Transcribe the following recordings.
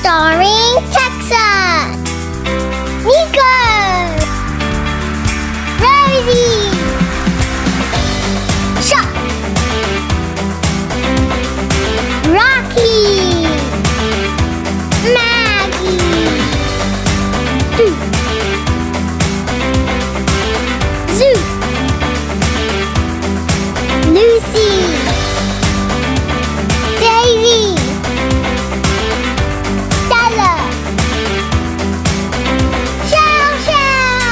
Starring Texa, Niko, Rosie, Chuck, Rocky, Maggie, Zoo, Lucy, Davy, Stella, Show Show,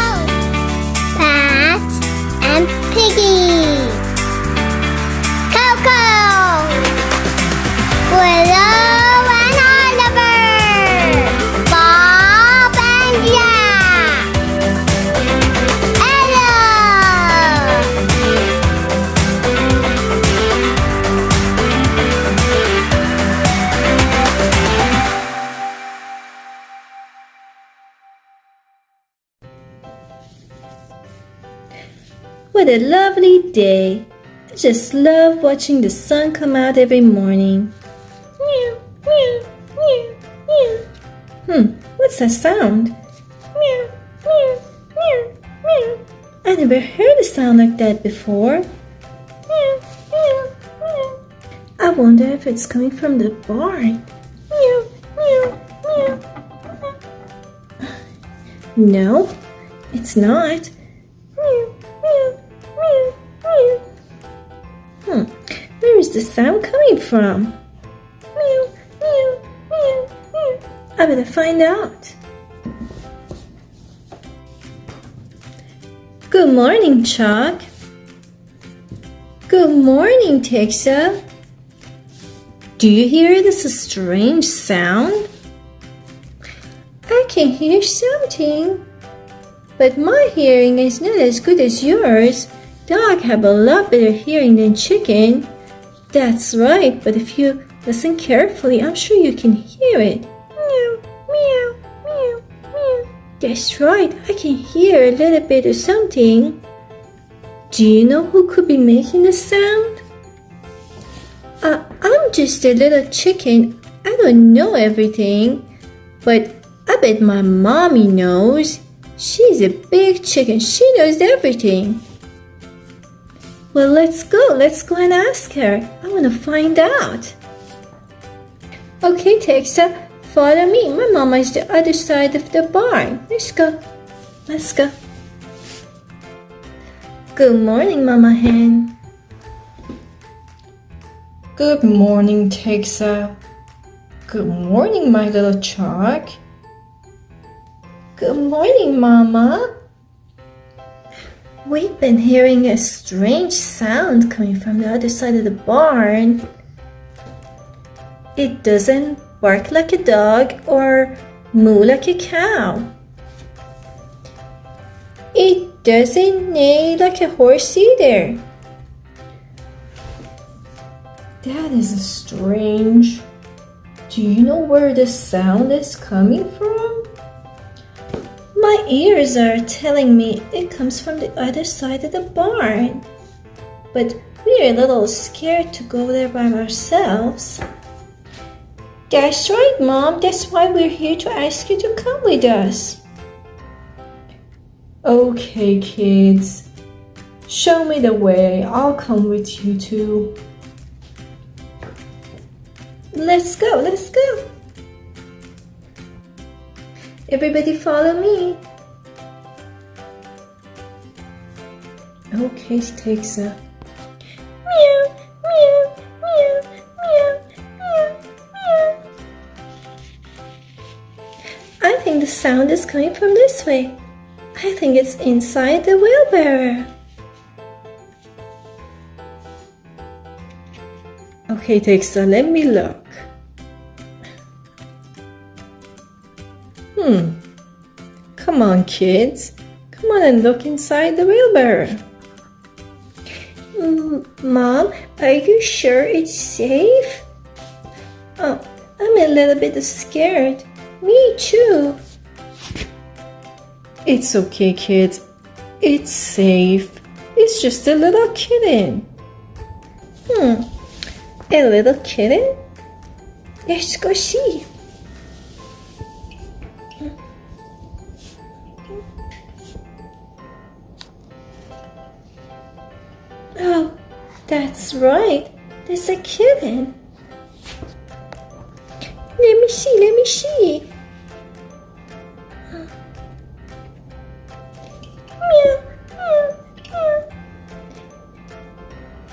Pat and Piggy, Coco, Willow and Oliver, Bob and Jack, Ella. What a lovely day. I just love watching the sun come out every morning. Meow, meow, meow, meow. What's that sound? Meow, meow, meow, meow. I never heard a sound like that before. Meow, meow, meow. I wonder if it's coming from the barn. Meow, meow, meow. No, it's not. Meow, meow, meow, meow. Where is the sound coming from? Meow, meow, meow, meow. I better find out. Good morning, Chuck. Good morning, Texa. Do you hear this strange sound? I can hear something, but my hearing is not as good as yours. Dogs have a lot better hearing than chicken. That's right, but if you listen carefully, I'm sure you can hear it. Meow, meow, meow, meow. That's right, I can hear a little bit of something. Do you know who could be making the sound? I'm just a little chicken. I don't know everything, but I bet my mommy knows. She's a big chicken. She knows everything. Well, let's go and ask her. I want to find out. Okay, Texa, follow me. My mama is the other side of the barn. Let's go. Good morning, Mama Hen. Good morning, Texa. Good morning, my little Chuck. Good morning, Mama. We've been hearing a strange sound coming from the other side of the barn. It doesn't bark like a dog or moo like a cow. It doesn't neigh like a horse either. That is strange. Do you know where the sound is coming from? My ears are telling me it comes from the other side of the barn. But we're a little scared to go there by ourselves. That's right, Mom. That's why we're here to ask you to come with us. Okay, kids. Show me the way. I'll come with you too. Let's go. Everybody follow me. Okay, Texa. Meow, meow, meow, meow, meow, meow. I think the sound is coming from this way. I think it's inside the wheelbarrow. Okay, Texa, let me look. Come on, kids. Come on and look inside the wheelbarrow. Mom, are you sure it's safe? Oh, I'm a little bit scared. Me too. It's okay, kids. It's safe. It's just a little kitten. A little kitten? Let's go see. That's right. That's a kitten. Let me see, let me see. Meow, meow, meow.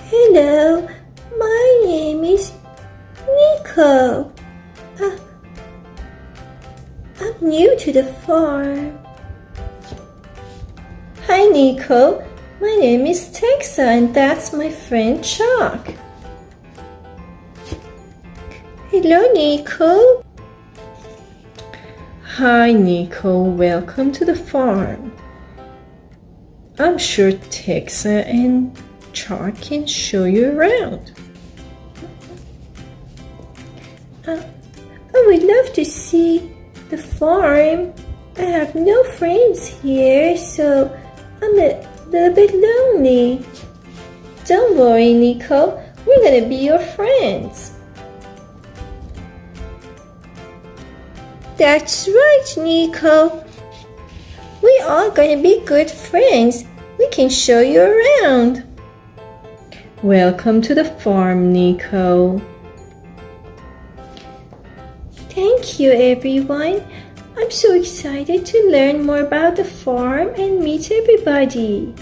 Hello, my name is Niko. I'm new to the farm. Hi, Niko. My name is Texa, and that's my friend Chuck. Hello, Niko. Hi, Niko. Welcome to the farm. I'm sure Texa and Chuck can show you around. I would love to see the farm. I have no friends here, so I'm a little bit lonely. Don't worry, Niko. We're gonna be your friends. That's right, Niko. We are gonna be good friends. We can show you around. Welcome to the farm, Niko. Thank you, everyone. I'm so excited to learn more about the farm and meet everybody.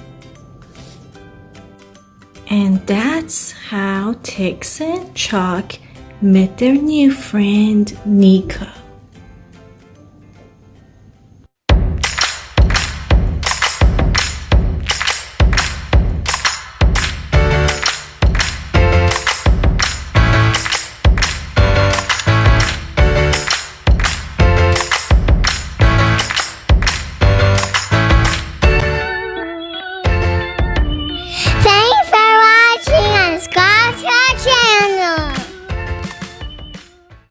And that's how Texa and Chuck met their new friend, Niko.